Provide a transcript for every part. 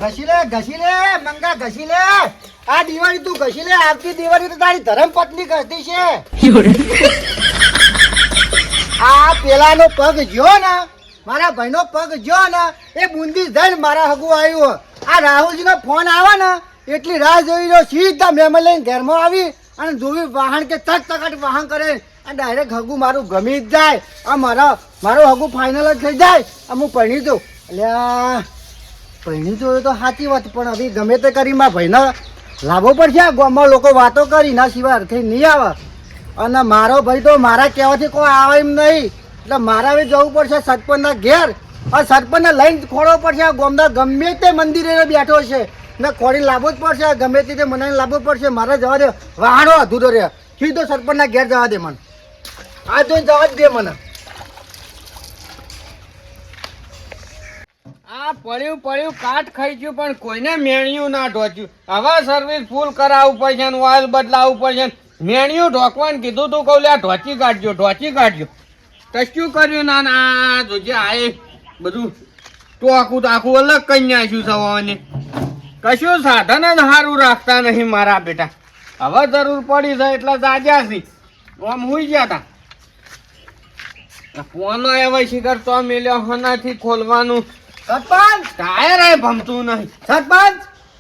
ઘસી લે મંગા ઘસી લે. આ દિવાળી તું ઘસી લે. આવતી દિવાળી તો તારી ધર્મ પત્ની ઘસતી છે. આ પેલાનો પગ જો ને મારા ભાઈનો પગ જો ને એ બુંદી જઈને મારા હગું આવ્યું. આ રાહુલજીનો ફોન આવે ને એટલી રાહ જોઈ રહ્યો. સીધા મહેમાન લઈને ઘરમાં આવી અને જોવી વાહન કે તક તકાટ વાહન કરે અને ડાયરેક્ટ હગું મારું ગમી જ જાય. આ મારું હગું ફાઇનલ જ થઈ જાય. આ હું પરણી દઉં. એટલે પરણી તો તો સાચી વાત, પણ હવે ગમે તે કરી મારા ભાઈને લાવવો પડશે. આ ગામમાં લોકો વાતો કરી ના સિવાય અર્થે નહીં આવે. અને મારો ભાઈ તો મારા કહેવાથી કોઈ આવે એમ નહીં. એટલે મારે હવે જવું પડશે સરપંચના ઘેર. આ સરપંચને લઈને ખોડવો પડશે. આ ગામના ગમે તે મંદિરે બેઠો છે ને ખોડી લાવવો જ પડશે. ગમે તે મને લાવવો પડશે. મારે જવા દે, વાહણો અધૂરો રહે. સીધો સરપંચના ઘેર જવા દે મને. આ જોઈને જવા જ દે મને. આ પડ્યું કાટ ખાઈ ગયું પણ કોઈને મેણ્યું ના ઢોચ્યું. હવે સર્વિસ ફૂલ કરાવવું પડશે ને ઓઇલ બદલાવવું પડશે. મેણ્યું ઢોકવાનું કીધું તું કહું લ્યા ઢોચી કાઢજો તો શું કર્યું? ના જોજે આ બધું ટોકું તો આખું અલગ કઈ નાખ્યું સવાને. કશું સાધન જ સારું રાખતા નહીં મારા બેટા. હવે જરૂર પડી છે એટલે જાગ્યા છે. આમ હુઈ ગયા તા ફોનો એવા શિખર તો મેલ્યો હોનાથી ખોલવાનું. સરપંચ ટાયર એ ભમતું નહીં. સરપંચ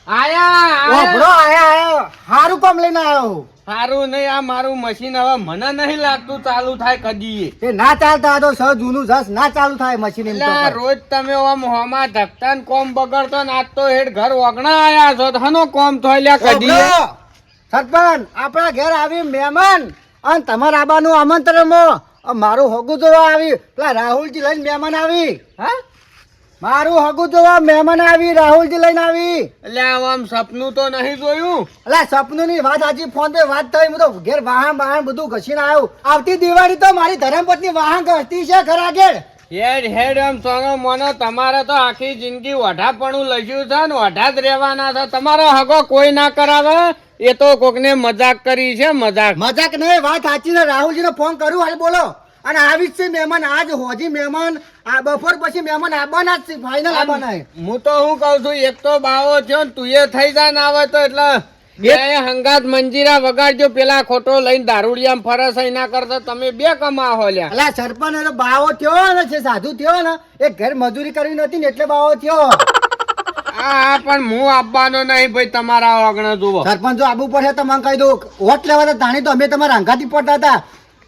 આયા સારું કામ લઈને આવ્યો. સારું નહીં. આ મારું મશીન હવે મને નહીં લાગતું ચાલુ થાય કદી. એ ના ચાલતા તો સહ જૂનું જસ ના ચાલુ થાય મશીન. એમ તો રોજ તમે આમ હોમાં ધકતા ને કોમ બગડતો ને આજ તો હેડ ઘર ઓગણા આયા છો હનો કોમ થાય લ્યા કદી. સરપંચ આપણા ઘેર આવી મહેમાન અને તમારા આબાનું આમંત્રણમાં મારું હગું જોવા આવી. પેલા રાહુલજી લઈને મહેમાન આવી. હા, મારું હગું જોવા મહેમાન આવી. રાહુલજી લઈને આવી. એટલે આમ સપનું તો નહીં જોયું. એટલે સપનું ની વાત આજે ફોન પે વાત થઈ. હું તો ઘેર વાહન બધું ઘસીને આવ્યું. આવતી દિવાળી તો મારી ધર્મપત્ની વાહન ઘસતી છે ઘર આગળ. હેડ એમ સોનો મોનો તમારે તો આખી જિંદગી ઓઢાપણું લખ્યું છે ને ઓઢા જ રહેવાના છે. તમારો હગો કોઈ ના કરાવે. એ તો કોકને મજાક કરી છે. મજાક નહીં, વાત સાચી છે. રાહુલજી નો ફોન કરું હાલ બોલો. અને આવી જ છે મહેમાન. આજ હોજી મહેમાન આ બપોર પછી મહેમાન આવવાના જ છે. ફાઇનલ આવવાના. હું તો શું કઉ છું એક તો બાવો થયો ને તું એ થઈ જાય ને આવે તો એટલે બે હંગાત મંજીરા વગાડજો. પેલા ખોટો લઈને દારૂડિયામાં ફરસ ના કરતા તમે બે કમાવો લ્યા. અલા સરપંચ તો બાવો થયો ને છે સાધુ થયો ને એ ઘર મજૂરી કરવી નથી ને એટલે બાવો થયો. હા પણ હું આપવાનો નહીં ભાઈ. તમારા આગળ જુઓ સરપંચ જો આબુ પડે તો મને કહી દઉં. વોટ લેવા તાણી તો અમે તમારા અંગાથી પડતા હતા.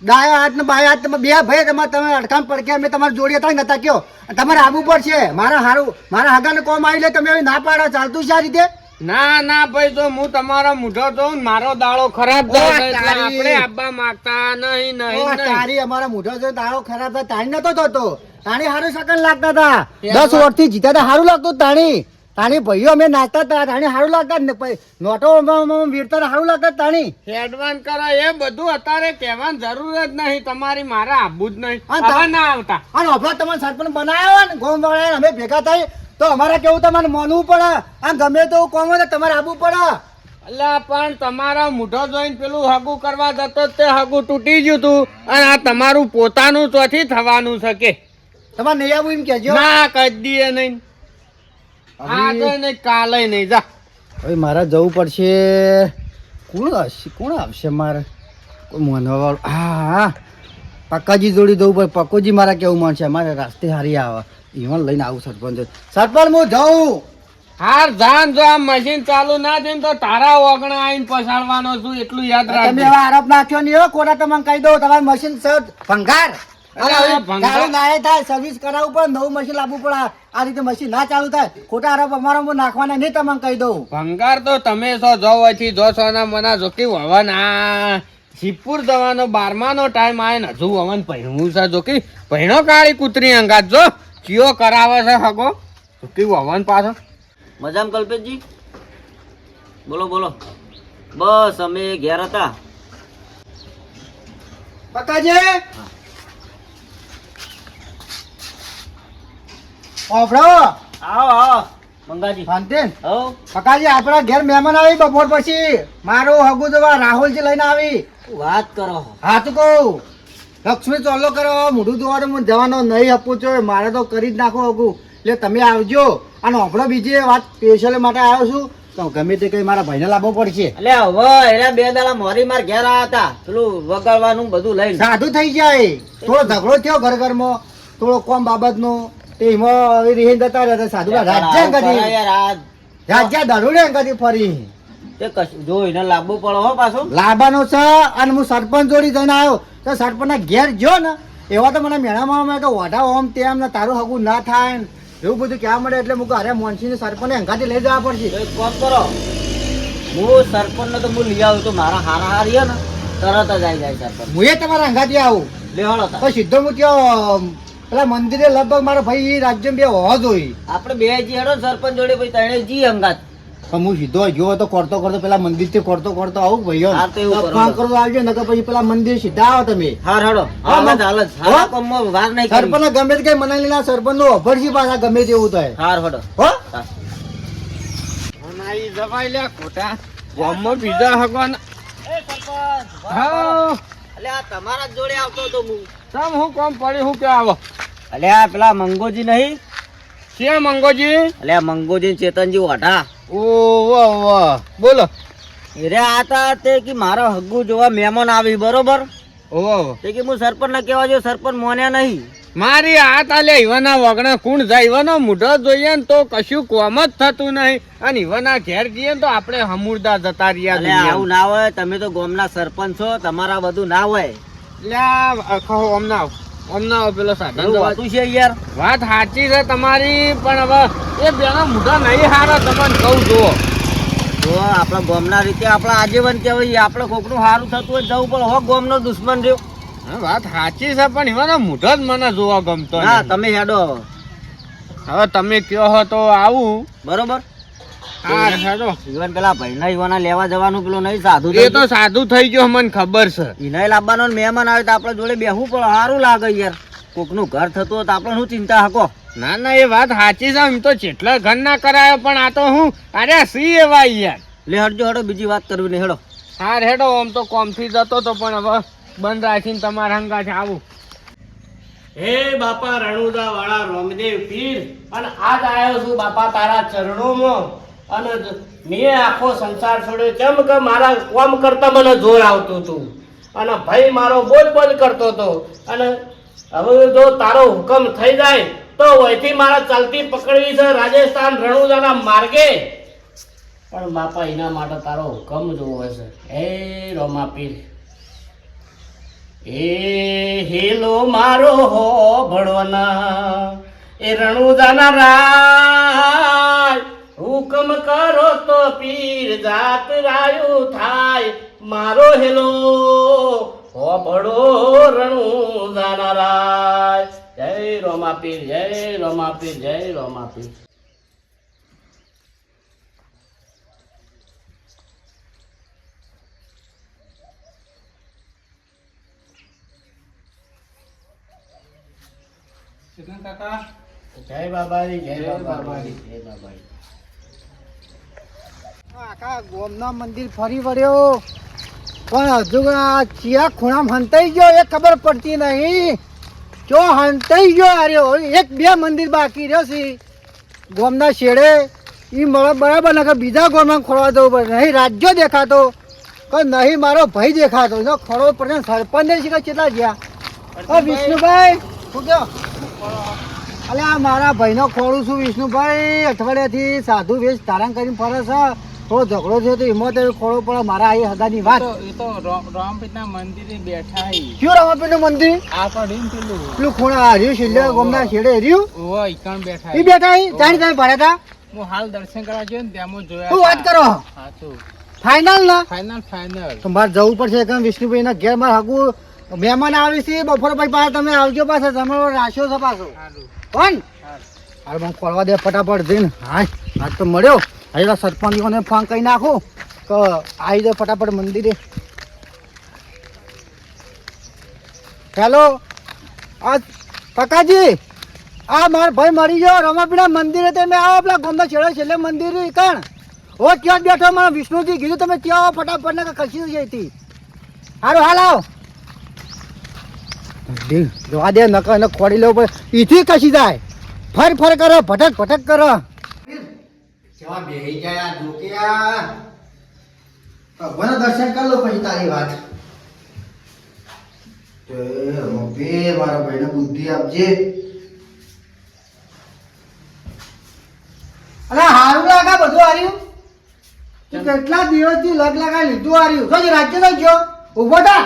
ડાયા હાથ ને બાયા હાથ બે ભાઈ તમે અડકામ પડકે અમે તમારે જોડે હતા નતા કયો. તમારે આબુ પડશે. મારા હગાને કોમ આવી લે તમે ના પાડો. ચાલતું છે આ રીતે? ના ભાઈ જો હું તમારો મૂઢો જોઉં મારો દાડો ખરાબ થાય એટલે આપણે આપવા માંગતા નહીં. તારી અમારા મૂઢો જો દાડો ખરાબ થાય તાણી નતો થતો. તાણી સારું સકન લાગતા હતા. 10 વર્ષથી જીતા હતા સારું લાગતું. તાણી ભાઈઓ અમે નાચતા હતા. તાણી સારું લાગતા નોટો વીરતા સારું લાગતા. તાણી એડવાન્સ કરો એ બધું અત્યારે કહેવાની જરૂર જ નહીં. તમારી મારે આપવું જ નહીં. ના આવતા અને અફરા તમારે સરપંચ બનાવ્યો ને ગોમ વાળા અમે ભેગા થઈ તો અમારે કેવું તમારે માનવું પડે. આ ગમે તો કોમ હોય તમારે આવવું પડે. એટલે પણ તમારા મૂઢો જોઈને પેલું હગું કરવા જતો તે હગું તૂટી ગયું તું. અને આ તમારું પોતાનું ચોથી થવાનું છે કે તમારે નહીં આવવું એમ કેજો. ના કદી નહીં. આજે નહીં કાલે નહીં. જા હવે મારે જવું પડશે. કોણ આવશે મારે કોઈ માનવા વાળું? હા પક્કાજી જોડી જવું પડે. પક્કોજી મારા કેવું માનશે. મારે રાસ્તે હારી આવે ઈવન લઈને આવું. સરપંચ હું જાઉં. હાર જાન જો આ મશીન ચાલુ ના થઈને તો તારા ઓગણા આવીને પસાડવાનો છું એટલું યાદ રાખજો. તમે એવા આરોપ નાખ્યો નહીં હો. કોના તમને કહી દઉં તમારું મશીન ભંગાર. સર્વિસ કરાવવું પડે. નવું મશીન લાવવું પડે. આ રીતે મશીન ના ચાલુ થાય. ખોટા આરોપ અમારા નાખવાના નહીં. તમને કહી દઉં ભંગાર તો તમે છો જો પછી જો સોના મના જોકી હવન આ શિવપુર જવાનો 12મા ટાઈમ આવે ને હજુ હવન પહેણવું છે. જોકી પહેણો કાળી કૂતરી અંગાત જો ચિયો કરાવે છે હગો જોકી હવન પાછો. મજામાં કલ્પેશજી? બોલો. બસ અમે ઘેર હતા. પક્કાજી ઓફરો આવો મંગાજી. શાંતિન હો પક્કાજી આપણા ઘેર મહેમાન આવી બપોર પછી. મારું હગું જોવા રાહુલજી લઈને આવી. વાત કરો. હા તો કહું લક્ષ્મી ચોલ્લો કરો. મોઢું જોવાનું જવાનો નહીં આપવું જોઈએ. મારે તો કરી જ નાખો હગું. એટલે તમે આવજો અને આપણો બીજી વાત સ્પેશિયલ માટે આવ્યો છું તો ગમે તે કઈ મારા ભાઈને લાવવો પડશે. એટલે હવે એના 2 દાડા મોરી માર ઘેર આવ્યા હતા પેલું વગાડવાનું બધું લઈને. સાધુ થઈ જાય. થોડો ઝઘડો થયો ઘરમાં, થોડો કોમ બાબતનો તે એમાં રીહીને જતા રહ્યા સાધુ રાજ્યા કદી યાર આ રાજ્યા દરોડે કદી ફરી તે કશું જો એને લાવવું પડે હો પાછું. લાવવાનો છે. અને હું સરપંચ જોડી જઈને આવ્યો તો સરપંચના ઘેર જો ને એવા તો મને મેળામાં કે ઓઢા ઓમ તેમ ને તારું હગું ના થાય ને એવું બધું કહેવા મળે એટલે હું અરે મોનસીને સરપંચને અંગાથી લઈ જવા પડશે. તો એક કામ કરો, હું સરપંચને તો હું લઈ આવું તો મારા હારા હારી ને તરત જ આવી જાય સરપંચ. હું એ તમારા અંગાથી આવું લેવાડો તા. તો સીધો હું ત્યાં પેલા મંદિરે લગભગ મારો ભાઈ રાજ્ય બે હોવા જોઈએ. આપણે બે જી હેડો સરપંચ જોડે પછી તણે જી અંગાત. પણ હું સીધો ગયો તો કરતો પેલા મંદિર થી કરતો આવું ભાઈઓ હા, તો એવું કરો. ફોન કરતો આવજો નકર પછી પેલા મંદિર સીધા આવો તમે. હાર હેડો હાલત હાલત હારા કામમાં વાર નહીં કરી. સરપંચ ગમે તે કઈ મનાલી ના સરપંચ નો અભરજી પાછા ગમે તેવું થાય. હાર હેડો. હો હા. ઈ જવાય લ્યા ખોટા ગામમાં બીજા હગવાન. એ સરપંચ હા અલે આ તમારા જ જોડે આવતો તો હું. તમ હું કોમ પડી હું કે આવો અલે આ પેલા મંગોજી નહીં? છે મંગોજી? અલે આ મંગોજી ને ચેતનજી વાઢા ઓ વાહ વાહ બોલો. રે આતા તે કે મારો હગ્ગુ જોવા મહેમાન આવી બરોબર. ઓ તે કે હું સરપંચ ને કહેવા જો સરપંચ મોન્યા નહીં. મારી હાથ આલે ઈવાના વગણા કુણ જાય ઈવાનો મૂઢો જોઈએ ને તો કશું કોમ જ થતું નહીં અને ઈવાના ઘેર જઈએ ને તો આપણે હમુરદા જતા રહ્યા અલે આવું ના હોય, તમે તો ગામના સરપંચ છો, તમારા બધું ના હોય. અમના પેલો સાધન એવું તો હોતું છે યાર. વાત સાચી છે તમારી પણ હવે એ બેના મૂઢા નહીં હારા તમને કહું જુઓ. તો આપણા ગામના રીતે આપણા આજીવન કહેવાય, આપણે કોકનું સારું થતું હોય જવું પડે. હો ગામનો દુશ્મન રહ્યો. હા, વાત સાચી છે પણ ઈવાનો મૂઢો જ મને જોવા ગમતો હા નથી. તમે હેડો હવે. હવે તમે કયો હો તો આવું. બરોબર. હા હેડો. ઈવન પેલા ભાઈના ઈવાના લેવા જવાનું પેલું નહીં સાધુ એ તો સાદું થઈ ગયો મને ખબર છે. એને લાવવાનો ને મહેમાન આવે તો આપણે જોડે બેહવું પડે. સારું લાગે યાર. કોકનું ઘર થતું હોય તો આપણે શું ચિંતા હકો. ના ના એ વાત સાચી છે. એમ તો જેટલા ઘર ના કરાયો પણ આ તો હું અરે સી એવા યાર. લે હટજો હેડો, બીજી વાત કરવી નહીં હેડો. હા હેડો. આમ તો કોમથી જતો તો પણ હવે બંધ રાખીને તમારા હંગાથે આવું. હે બાપા રણુદા વાળા રોમદેવ પીર, અને આજ આવ્યો છું બાપા તારા ચરણોમાં. અને મેં આખો સંસાર છોડ્યો કેમ કે મારા કોમ કરતા મને જોર આવતું હતું અને ભાઈ મારો બોલ બોલ કરતો હતો. અને હવે જો તારો હુકમ થઈ જાય તો વહીથી મારા ચાલતી પકડવી છે રાજસ્થાન રણુદાના માર્ગે. પણ બાપા એના માટે તારો હુકમ જોવો છે. હે રોમા પીર, એ હેલો મારો હો ભણવાના એ રણુદાના રાય, હુકમ કરો તો પીર જાત રાયું થાય. મારો હેલો હો ભણો રણુદાના રાય. જય રોમા પીર, જય રોમા પીર, જય રોમા પીર. જય બાબાજી, જય બાબાજી, જય બાબાજી. આખા ગોમના મંદિર ફરી વળ્યો પણ હજુ આ ચિયા ખૂણામાં હંતાઈ ગયો એ ખબર પડતી નહીં. જો હંતાઈ ગયો આર્યો એક બે મંદિર બાકી રહ્યો છે ગોમના શેડે. એ મળે બરાબર ને બીજા ગોમમાં ખોરવા જવું પડે. નહીં રાજ્યો દેખાતો કે નહીં મારો ભાઈ દેખાતો. એનો ખોરવો પડે. સરપંચ શીખે કેટલા ગયા. વિષ્ણુભાઈ શું કહો? અલે આ મારા ભાઈનો ખોળું છું વિષ્ણુભાઈ. અઠવાડિયાથી સાધુ વેશ ધારણ કરીને ફરે છે. થોડો ઝઘડો થયો તો એમાં તો ખોળો પડે મારા આ હગાની વાત. રામપીરના મંદિરે બેઠા કયું રામાપીરનું મંદિર? આ પડી પેલું ખૂણા હર્યું છેલ્લે ગોમના છેડે હર્યું ઓય ઈકણ બેઠા એ બેઠા જાણી તમે ભર્યા હતા. હું હાલ દર્શન કરવા ગયો ને ત્યાં જોયા. શું વાત કરો? સાચું ફાઇનલ ના? ફાઇનલ. તો મારે જવું પડશે કેમ વિષ્ણુભાઈ ના ઘેર મારે હગું મહેમાન આવી છે. બપોર પછી પાછા તમે આવજો પાછા. તમારો રાખ્યો છે પાછો કોણ? હાલ મને ખોલવા દે ફટાફટ જઈને. હા આજ તો મળ્યો. હવે સરપંચોને ફોન કરી નાખું તો આવી જાય ફટાફટ મંદિરે. હેલો આ કાકાજી, આ મારો ભાઈ મરી ગયો રમાપીના મંદિરે. તમે આવો પેલા ગોમના છેડે છેલ્લે મંદિર કણ હો ત્યાં જ બેઠો. મારા વિષ્ણુજી કીધું તમે ત્યાં આવો ફટાફટ ને ખસી જઈ હતી. સારું હાલ આવો. જોવા દે નકર એને ખોડી લેવું પડે. ઈથી કશી જાય ફર ફર કરો ભટક ભટક કરો. જવા બેહી જાય આ જોકિયા. ભગવાનના દર્શન કરી લો પછી તારી વાત. જય રમપે મારા ભાઈને બુદ્ધિ આપજે. અરે હારું લાગા બધું હાર્યું. તું કેટલા દિવસથી લગ લગાઈ લીધું હાર્યું. તો રાજ્ય તો જો ઉભો થા.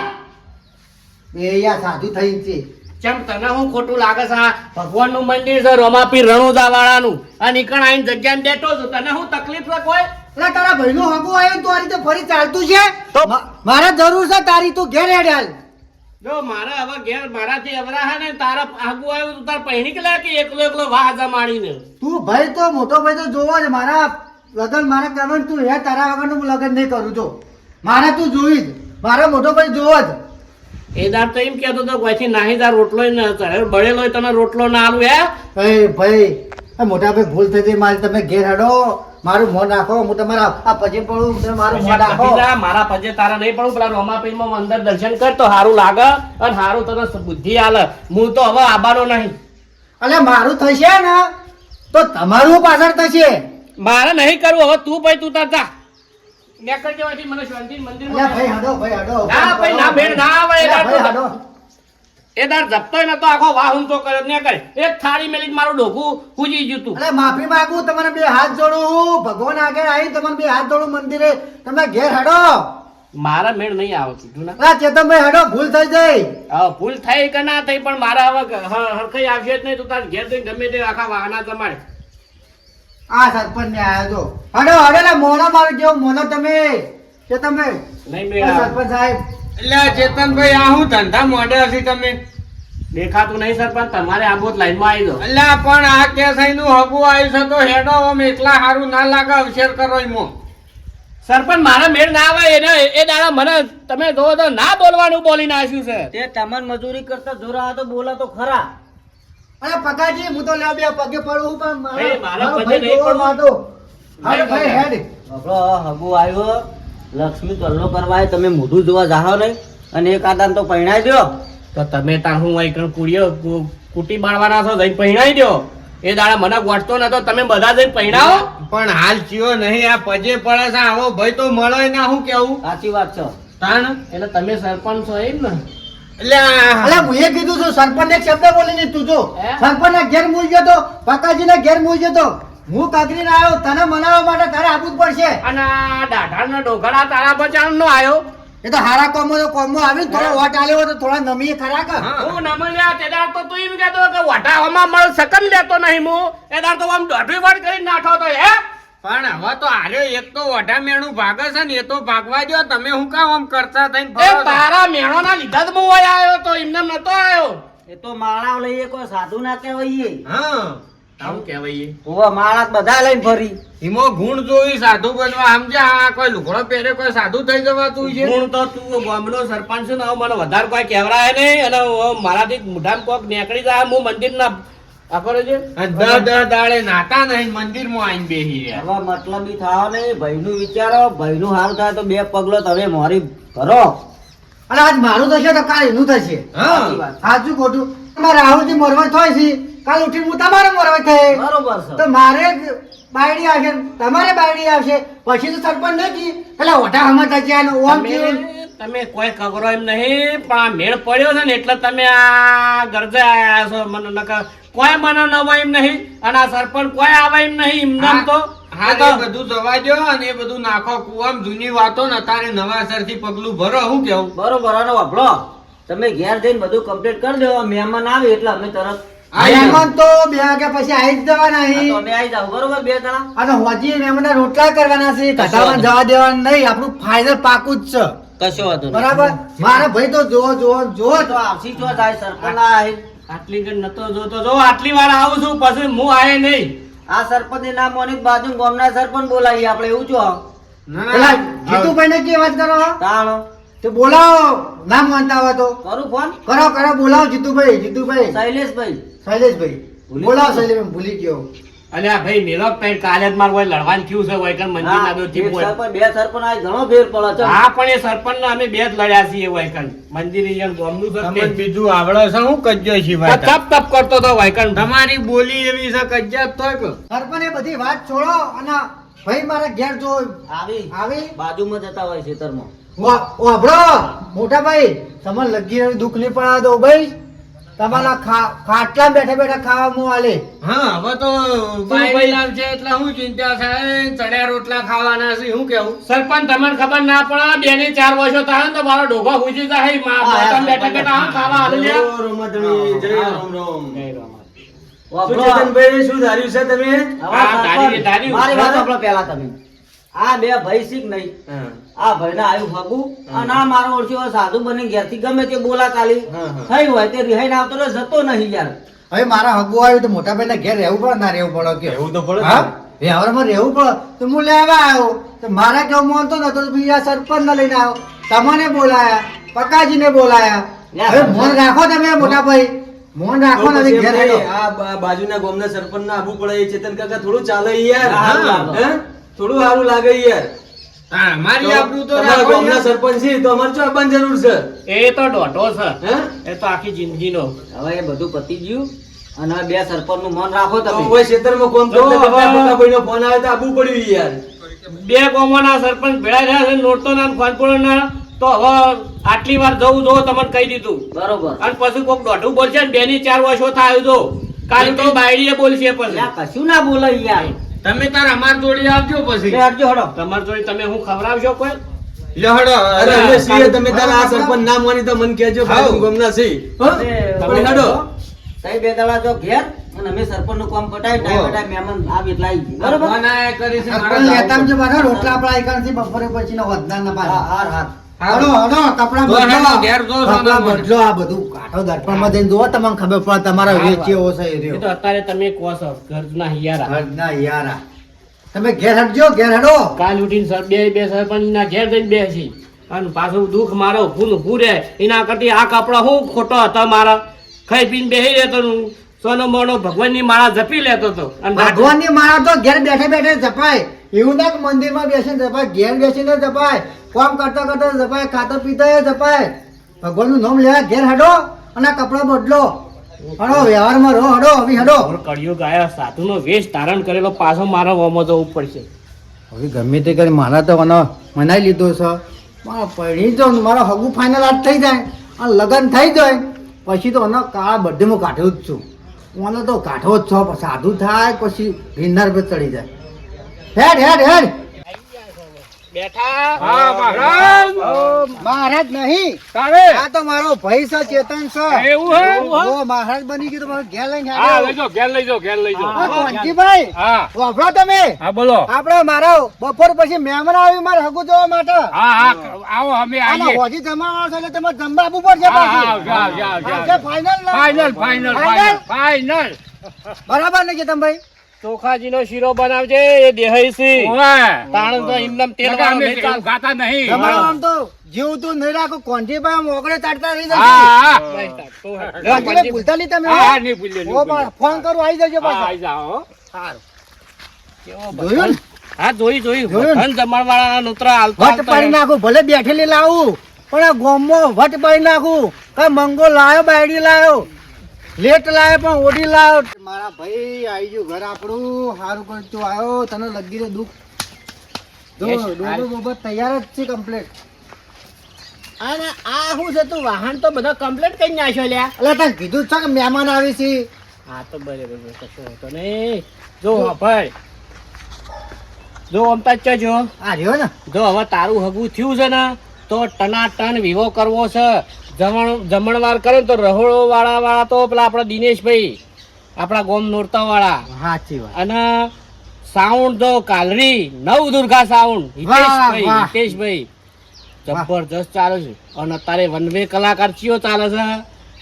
બે યા સાધુ થઈ છે. ચમ તને હું ખોટું લાગે છે? આ ભગવાનનું મંદિર છે રોમાપીર રણુદા વાળાનું. આ નીકળ આઈને જગ્યામાં બેઠો છું, તને હું તકલીફ છે કોઈ? એટલે તારા ભાઈનો હગો આવ્યો તો આ રીતે ફરી ચાલતું છે. તો- મારે જરૂર છે તારી. તું ઘેર હેડ હાલ. જો મારે હવે ઘેર મારાથી અવરા હે ને તારા આગુ આવ્યું તું તાર પહેણી કે લે કે એકલો એકલો વાહ જમાડીને. તું ભાઈ તો મોટો ભાઈ તો જોવો જ. મારા લગન મારે કરવાનું. તું હે તારા વગરનું હું લગન નહીં કરું તો. મારે તું જોઈ જ. મારો મોટો ભાઈ જોવો જ. એ દાર તો એમ કહેતો તો કોઈથી નાહી તાર રોટલો ન ચડે બળેલો તને રોટલો ના આલું હે. એ ભાઈ એ મોટા ભાઈ ભૂલ થઈ ગઈ મારી. તમે ઘેર હેડો. મારું મોં નાખો. હું તમારા આ પજે પડું. તમે મારું મોં નાખો. ભતીજા, મારા પજે તારા નહીં પડું. પેલા રોમાપીરમાં અંદર દર્શન કર તો સારું લાગે અને સારું તને બુદ્ધિ આલે. હું તો હવે આબાનો નહીં. એટલે મારું થશે ને તો તમારું પાછળ થશે. મારે નહીં કરવું હવે. તું ભાઈ તું તાર જા નેકળ જવાથી મને શાંતિ મંદિરમાં અલ્યા ભાઈ હડો ભાઈ હડો. ના ભાઈ ના ભેડ ના આવે. એ અલ્યા દાર ભાઈ હડો. એ દાર જપતોય નતો આખો વાહ ઊંચો કર્યો ને કરે એક થાળી મેલી જ મારું ડોકું પૂજી ગયું તું. અરે માફી માંગુ. તમને બે હાથ જોડું. ભગવાન આગળ આવી તમને બે હાથ જોડું મંદિરે. તમે ઘેર હેડો. મારા મેળ નહીં આવે કીધું ના. અલા ચેતનભાઈ હેડો. ભૂલ થઈ જાય. હવે ભૂલ થઈ કે ના થઈ પણ મારા હવે હરખઈ આવશે જ નહીં. તું તાર ઘેર જઈને ગમે તે આખા વાહના જમાડે. આ સરપંચ ને આયા જો. હડો હડો ને મોનો મારી જેવો મોનો તમે. ચેતનભાઈ નહીં ઓ મેળ આવે. સરપંચ સાહેબ. એટલે ચેતનભાઈ આ હું ધંધા મોઢે હશે તમે. દેખાતું નહીં સરપંચ તમારે આ બોત લાઈનમાં આવી દો. એટલે પણ આ કેસાઈ નું હગું આવ્યું છે તો હેડો આમ એકલા હારું ના લાગે અવસર કરો એમાં. સરપંચ મારા મેળ ના આવે એને એ દાડા મને તમે જોવો તો ના બોલવાનું બોલી નાખ્યું છે. તે તમાર મજૂરી કરતા જોરા તો બોલા તો ખરા. અરે પકાજી હું તો લે બે પગે પડું પણ ભાઈ, મારા મારો પગે ભાઈ નહીં જોવો પડવું. માતો. હાલો ભાઈ હેડ. આપણો હગુ આવ્યો લક્ષ્મી કલ્લો કરવા આવ્યો. તમે મોઢું જોવા જાહો નહીં અને એક આદાન તો પરણાઈ દો. તો તમે તાર હું વૈકણ કુડીઓ કુટી બાળવાના છો જઈને પહેણાઈ દો. એ દાડા મને ગોઠતો નતો તમે બધા જઈને પહેણાવો. પણ હાલ ચિયો નહીં આ પજે પડે છે આવો ભાઈ તો મળે ના હું કેવું સાચી વાત છે. તાણ એટલે તમે સરપંચ છો એમ ને. એટલે અલે હું એ કીધું છું સરપંચ એક શબ્દ બોલીને તું જો. હે? સરપંચ ના ઘેર મૂઈ ગયો તો પકાજી ના ઘેર મૂઈ ગયો તો હું કાકરીને આવ્યો. તને મનાવવા માટે તારે આપવું જ પડશે. અને આ દાઢાનો ડોગરા તારા બચાવ નો આવ્યો. એ તો હારા કોમો આવી થોડો વોટ આલ્યો તો થોડા નમી ખરા કર. હા. હું નમલ્યા તે દાડ તો તું એમ કહેતો કે વટાવામાં મળ સકન લેતો નહીં હું. એ દાડ તો આમ દોઢી વાર કરીને નાઠો તો હે. પણ હવે તો આર્યો એક તો વઢા મેણું ભાગે છે ને એ તો ભાગવા દો તમે હું કામ આમ કરતા થઈને એ ફરો છો? તારા મેણોના લીધા જ હું અહીં આવ્યો તો એમને નતો આવ્યો. એ તો માળા લઈએ કોઈ સાધુ ના કહેવાય. હા આવું કહેવાય. ઓવા માળા બધા લઈને ફરી. એમાં ગુણ જોઈ સાધુ બનવા સમજ્યા આ કોઈ લુગડો પહેરે કોઈ સાધુ થઈ જવાતું છે હું તો તું ગામનો સરપંચ છું ને હવે મને વધારે કોઈ કહેવરાય નહીં અને હવે મારાથી મોઢામાં કોક નીકળી જાય હું મંદિરના આ કરે છે. અને દહ દાડે નાતા નહીં મંદિરમાં આવીને બેસી રહ્યા હવે મતલબી થાવ નહીં. ભાઈનું વિચારો. ભાઈનું સારું થાય તો બે પગલો તમે મોરી કરો. અને આજ મારું થશે તો કાલ એનું થશે. સાચી હા વાત. સાચું ખોટું તમારે રાહુલજી મોરવાઈ થાય છે કાલ ઉઠીને હું તમારે મોરવાઈ થાય બરોબર તો છે. મારે બાયડી આવશે તમારે બાયડી આવશે પછી તો સરપંચ નથી એટલે ઓઢા હમત થશે અને ઓમ કેવું. તમે કોઈ ખબરો એમ નહીં પણ આ મેળ પડ્યો છે ને એટલે તમે આ ગરજે આયા છો. મને નકર કોઈ મને ન હોય એમ નહીં અને આ સરપંચ કોઈ આવે એમ નહીં એમનામ તો હા એ બધું જવા દો અને એ બધું નાખો કુવામ જૂની વાતો ને તારે નવાસરથી પગલું ભરો હું કેવું બરોબર. અને વાપરો તમે ઘેર જઈને બધું કમ્પ્લીટ કરી દો. મહેમાન આવે એટલે અમે તરત મહેમાન તો 2 વાગ્યા પછી આવી જ જવાના હા, તો અહીં. અમે આવી જાવ. બરોબર બે જણા. અને હોજી મહેમાનના રોટલા કરવાના છે કઢાવાન જવા દેવાના નહીં. આપણું ફાઇનલ પાકું જ છે. કશો વાંધો નહીં. બરાબર મારા ભાઈ તો જોવો તો આવશી ચો જાય સરપંચ આ આટલી ઘડી નતો જોતો જો આટલી વાર આવું છું પછી હું આયે નહીં. આ સરપંચ ના મોની બાજુ ગામના સરપંચ બોલાવીએ આપણે એવું છો. ના પેલા ના જીતુભાઈ ને કે વાત કરો તાણો તો બોલાવો નામ માનતા હોય તો કરું ફોન. કરો બોલાવો જીતુભાઈ શૈલેષભાઈ શૈલેષભાઈ ભૂલી બોલાવો ગયો. શૈલેષભાઈ ભૂલી ગયો. અલ્યા ભાઈ મેલો પેન્ટ કાલે જ મારું લડવાનું થયું છે વૈકણ મંદિર હા, ના દોરથી એક બોલ. સરપંચ બે સરપંચ આ ઘણો ફેર પડે છે. હા પણ એ સરપંચ અમે બે જ લડ્યા છીએ વૈકણ મંદિર અહીંયા ગામનું છે તમને તે. બીજું આવડે છે હું કજ્જો તો સિવાય તપ તપ કરતો હતો વૈકણ. તમારી બોલી એવી છે કજ્જાત થાય કે સરપંચ એ બધી વાત છોડો અને ભાઈ મારા ઘેર જો આવી આવી બાજુમાં જતા હોય ખેતરમાં. ઓભળો મોટા ભાઈ તમારે લગી રહ્યું દુઃખ નહીં પડવા દો ભાઈ તમારા ખાટલા બેઠા બેઠા ખાવા હું આલે હા હવે તો બાયડી લાવશે એટલે હું ચિંતા છે ચડ્યા રોટલા ખાવાના છે શું કેવું સરપંચ તમને ખબર ના પડે 2 ની 4 વર્ષો થાય ને તો મારો ડોગો પૂછી જાય તમે બેઠા બેઠા આમ ખાવા હાલ લ્યા વાપરો. શું ધાર્યું છે તમે? હવે ધાર્યું, ધાર્યું. મારી વાત સાંભળો પહેલા તમે. આ બે ભાઈ શીખ નહીં. આ ભાઈને આવ્યું હગું અને આ મારો ઓળખ્યો સાધુ બની ઘેરથી ગમે તે બોલા ચાલી થઈ હોય તે રિહાઈને આવતો રહ્યો, જતો નહીં યાર. હવે મારા હગુ આવ્યું તો મોટા ભાઈ ઘેર રહેવું પડે ના રહેવું પડે કે એવું તો પડે હા વ્યવહારમાં રહેવું પડે તો હું લેવા આવ્યો તો મારા કેવું માનતો નતો તો બીજા સરપંચ ને લઈને આવ્યો તમને બોલાયા પકાજીને બોલાયા હવે મોન રાખો તમે મોટા ભાઈ મોન રાખો ને હવે ઘેર હેડો. આ બાજુના ગામના સરપંચ ના આબુ પડે એ ચેતન કાકા થોડું ચાલે યાર. સારું લાગે. હે? થોડું સારું લાગે યાર. હા મારી આપણું તો તમારા રાખો ગામના યાર. સરપંચ છે તો અમારે શું આપવાની જરૂર છે? એ તો દોઢો છે હે? એ તો આખી જિંદગીનો હવે એ બધું પતી ગયું અને હવે બે સરપંચ નું મન રાખો તો તમે. કોઈ ખેતરમાં કોમ તો કરતા કરતા હવે- મોટાભાઈનો ફોન આવે તો આબુ પડ્યું યાર. 2 ગામોના સરપંચ ભેળા રહ્યા છે નોરતો ના ખાનપુરના તો હવે આટલી વાર જવું જો તમને કહી દીધું બરોબર. અને પછી કોક દોઢું બોલશે ને 2 ની 4 વર્ષો થાય તો કાલ તો બાયડીએ બોલશે પછી લ્યા, કશું ના બોલે યાર. તમે તાર અમાર જોડી આવજો પછી લે હટજો હડો. તમારે જોડે તમે હું ખવડાવશો કોઈ લહડો અરે અમે છીએ, તમે તારા આ સરપંચ ના માની તો મને કહેજો બાજુ ગામના છે. હો? પણ હેડો. તઈ બે દાડા જો ઘેર અને અમે સરપંચ નું કામ પટાવી ટાઈમ પટાવી મહેમાન આવી એટલે આવી ગયું. બરોબર. બનાય કરી છે સરપંચ લેતા આવજો પાછા રોટલા આપણા એકાંતથી બપોરે પછીનો વધનાર ના હા, પાછા હાર હાર. હડો હડો કપડા જો હેડો, બદલો ઘેર જો કપડા સોના મને. બદલો આ બધું કાઢો દર્પણમાં જઈને જુઓ તમને ખબર પડે તમારા હા, વેચી એવો છે એ એ રહ્યો. તો અત્યારે તમે કહો છો ઘરના હિયારા ના યારા તમે ઘેર હટજો ઘેર હડો કાલ ઉઠીને બે સરપંચ ના ઘેર જઈને બેસી અને પાછું દુઃખ મારો ઊભું રહે એના કરતી આ કપડા હું ખોટો હતા મારા ખાઈ પીને બેસી રહેતો સોનો મોનો ભગવાનની માળા જપી લેતો હતો અને ભગવાનની માળા તો ઘેર બેઠે બેઠે જપાય એવું ના કે મંદિરમાં બેસીને જપાય ઘેર બેસીને જપાય કામ કરતા કરતા જપાય ખાતા પીતા જપાય ભગવાનનું નામ લેવા ઘેર હડો અને આ કપડા બદલો હડો વ્યવહારમાં રહો હડો હવે હડો કળિયુગ આયા સાધુનો વેશ ધારણ કરેલો પાછો મારા વોમાં જવું પડશે હવે ગમે તે કરી મારા તો મને મનાઈ લીધો છે મારા પૈણી તો મારા હગું ફાઇનલ આજ થઈ જાય અને લગ્ન થઈ જાય પછી તો એનો કાળા બર્થડેમાં કાઢ્યો જ છું મને તો કાઢવો જ છો સાધુ થાય પછી ગિરનાર પર ચડી જાય હેડ હેડ હેડ બેઠા હા મહારાજ મહારાજ નહીં તારે આ તો મારો ભાઈ છે ચેતન છે એવું હે? ઓ મહારાજ બની ગયો તો મારો ઘેર લઈને હા આવ્યો. લઈ જાઓ ઘેર લઈ જાઓ ઘેર લઈ જાઓ હા, કોંજીભાઈ હા વાપરો તમે હા બોલો આપણે મારો બપોર પછી મહેમાન આવ્યું મારે હગું જોવા માટે હા હા આવો અમે આના આવીએ હોજી જમાવાનો છે એટલે તમારે જમવા આપવું પડશે હા, પાછું. આવજો, આવજો, આવજો, આવશે આવજો. final ને? Final final Final? ફાઇનલ બરાબર ને ચેતનભાઈ ચોખાજીનો શીરો બનાવજે એ દેહાઈસી ઓવે તાણ તો ઇન્દમ તેલ નકર વાળો અમે નહીં એવું ખાતા નહીં જમાડો આમ તો જીવતું નહીં રાખો કોંજીભાઈ આમ ઓગળે ચાટતા રહી હા જશે હા કોંજીભાઈ ભૂલતા નહીં તમે હા, નહીં ભૂલ્યો, નહીં ઓ, ભૂલ્યો. ફોન કરું આવી જજો હા પાછા આઈ જાઓ હો. જોયું ને? હા જોઈ જોયું ને? ધન જમણવાળાના નોતરા હાલતા વટ પાડી નાખું ભલે બેઠેલી લાવું પણ આ ગોમમાં વટ પાડી નાખું કઈ મંગો લાયો બાયડી લાયો લેટ લાયો પણ ઓડી લાયો મારા ભાઈ આવી ગયું ઘર આપણું સારું કર્યું તું આવ્યો તને લગી રે દુઃખ જો Yes, ડોડો બોબો તૈયાર જ છે કમ્પ્લીટ અને આ શું છે તું વાહન તો બધા કમ્પ્લીટ કરી નાખ્યો લ્યા એટલે તને કીધું જ છે કે મહેમાન આવી છે હા તો બરાબર કશો હતો નહીં જો ભાઈ જો અમતા જ જો આ રહ્યો ને જો હવે તારું હગું થયું છે ને તો ટનાટન વિવો કરવો છે જમણવાર કરે ને તો રહોળો વાળા તો પેલા આપણા દિનેશભાઈ આપણા ગોમ નોરતા વાળા સાચી વાત અને સાઉન્ડ જો કાલરી નવ દુર્ગા સાઉન્ડ હિતેશભાઈ વાહ. હિતેશભાઈ જબરજસ્ત ચાલે છે અને અત્યારે વન વે કલાકાર ચિયો ચાલે છે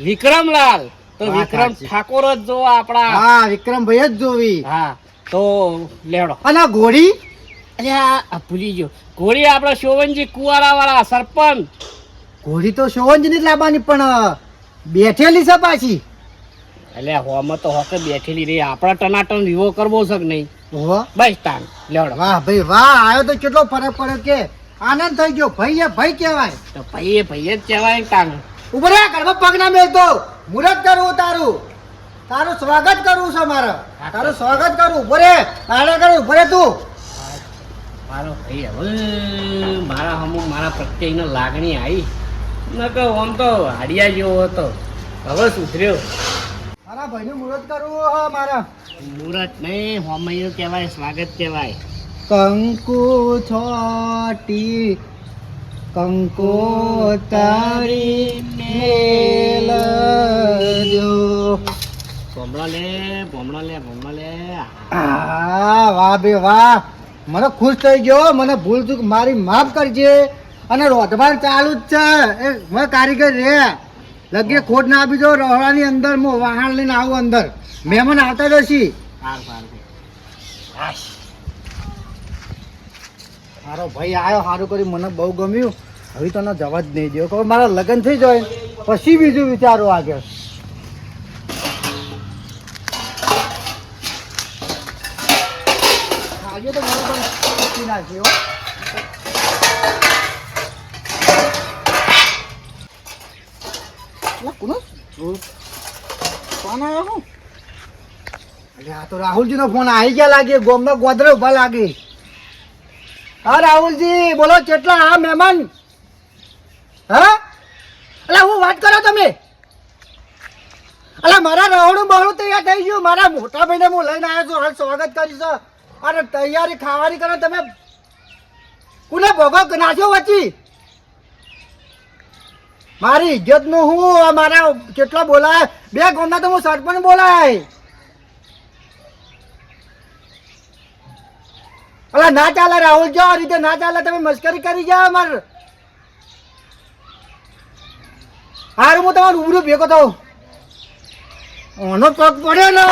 વિક્રમલાલ તો વાહ, વિક્રમ સાચી. ઠાકોર જ જો આપણા હા વિક્રમભાઈ જ જોવી હા તો લેવડો અને આ ઘોડી અલ્યા આ ભૂલી ગયો ઘોડી આપણા શોવનજી કુવારા વાળા સરપંચ ઘોડી તો શોવંજની જ લાવવાની પણ બેઠેલી છે પાછી એટલે હોમાં તો હોકે બેઠેલી રહી આપણા ટનાટન વિવો કરવો છે કે નહીં ઓહો બસ તાન લેવડો વાહ ભાઈ વાહ આવ્યો તો કેટલો ફરક પડ્યો કે આનંદ થઈ ગયો ભાઈ એ ભાઈ કહેવાય તો ભાઈ એ જ કહેવાય તાન ઉભો રે ઘરમાં પગ ના મેલતો મુરત કરું તારું સ્વાગત કરવું છે મારે તારું સ્વાગત કરું ઉભો રે તારે કરું ઉભો રે તું મારો ભાઈ હવે મારા અમુક મારા પ્રત્યેનો લાગણી આવી ન કે આમ તો હાડિયા જેવો હતો હવે સુધર્યો. મારા ભાઈનું મુહૂર્ત કરવું હે મારા. મુહૂર્ત નહીં હોમૈયું કહેવાય, સ્વાગત કહેવાય. કંકુ છોટી કંકોતરી મેલજો. ભમણો લે ભમણો લે ભમણો લે. હા વાહ બે વાહ, મને ખુશ થઈ ગયો. મને ભૂલ ચૂક મારી માફ કરજે. અને રોધમાન ચાલુ જ છે. એ મેં કારીગર રે લગે ખોટ ના આપી દો. રહોડાની અંદર હું વાહન લઈને આવું અંદર. મહેમાન આવતા જ હશી. સારું સારું. મારો ભાઈ આવ્યો, સારું કર્યું, મને બહુ ગમ્યું. હવે તને જવા જ નહીં દો. ખબર મારા લગ્ન થઈ જાય પછી બીજું વિચારો આગળ. આજે તો બરોબર પીસી નાખ્યો. લા, કોનો? કોણ આવ્યો હું? અરે આ તો રાહુલજીનો ફોન આવી ગયા લાગે. ગોમનો ગોદરે ઉભા લાગે. હા રાહુલજી બોલો. કેટલા હા મહેમાન? હા અલા હું વાત કરો તમે? અલા મારા રહોડું બહોળું તૈયાર થઈ ગયું. મારા મોટા ભાઈને હું લઈને આવ્યો છું. હાલ સ્વાગત કરીશ. અરે તૈયારી ખાવાની કરો તમે. કોને ભોગો નાખ્યો વચ્ચી? મારી ઇજ્જત નું હું મારા કેટલા બોલાય. બે ગામના તો હું સરપંચ બોલાય. અલા ના ચાલે રાહુલ, જો આ રીતે ના ચાલે. તમે મસ્કરી કરી જાઓ અમાર. હારું હું તમારું ઉભરું ભેગો થઉં. ઓનો પગ પડ્યો ને,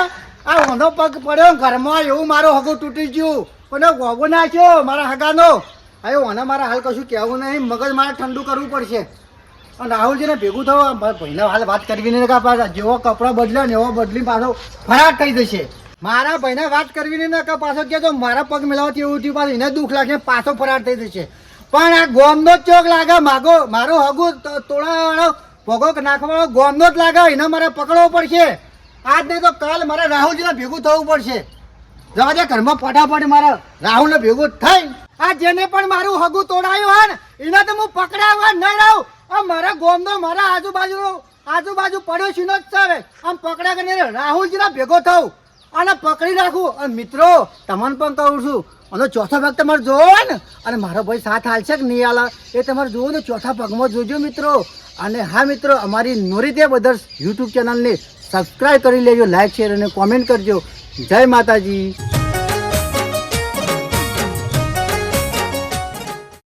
આ ઓનો પગ પડ્યો ઘરમાં, એવું મારો હગો તૂટી ગયું. પણ ગોબો નાખ્યો મારા હગાનો. હવે ઓને મારા હાલ કશું કહેવું નહીં. મગજ મારે ઠંડુ કરવું પડશે. અને રાહુલજીને ભેગું થવું. ભાઈને હાલ વાત કરવી નહીં કે પાછા જેવો કપડાં બદલ્યો ને એવો બદલી પાછો ફરાટ થઈ જશે. મારા ભાઈને વાત કરવી નહીં કે પાછો કે તો મારા પગ મેળવવાથી એવું થયું, પાછું એને દુઃખ લાગે, પાછો ફરાટ થઈ જશે. પણ આ ગોમનો જ ચોક લાગે. મારો હગું તોડાવાળો ભોગો નાખવાળો ગોમનો જ લાગે. એને મારે પકડવો પડશે. આજ નહીં તો કાલ મારે રાહુલજીને ભેગું થવું પડશે. જવા દે ઘરમાં ફટાફટ મારે રાહુલને ભેગું થઈ. આ જેને પણ મારું હગું તોડાયું હોય ને એને તો હું પકડાવવા નહીં રહું. આ મારા ગોમનો મારા આજુબાજુ પડોશીનો જ છે. આમ પકડા કરીને રાહુલજીના ભેગો થવું અને પકડી રાખું. અને મિત્રો તમને પણ કહું છું, અને ચોથો ભાગ તમારે જોવો ને, અને મારો ભાઈ સાથ હાલશે કે નહીં હાલે એ તમારે જોવો ને. ચોથા ભાગમાં જોજો મિત્રો. અને હા મિત્રો, અમારી નોરીતે બ્રધર્સ યુટ્યુબ ચેનલને સબસ્ક્રાઈબ કરી લેજો, લાઈક શેર અને કોમેન્ટ કરજો. જય માતાજી.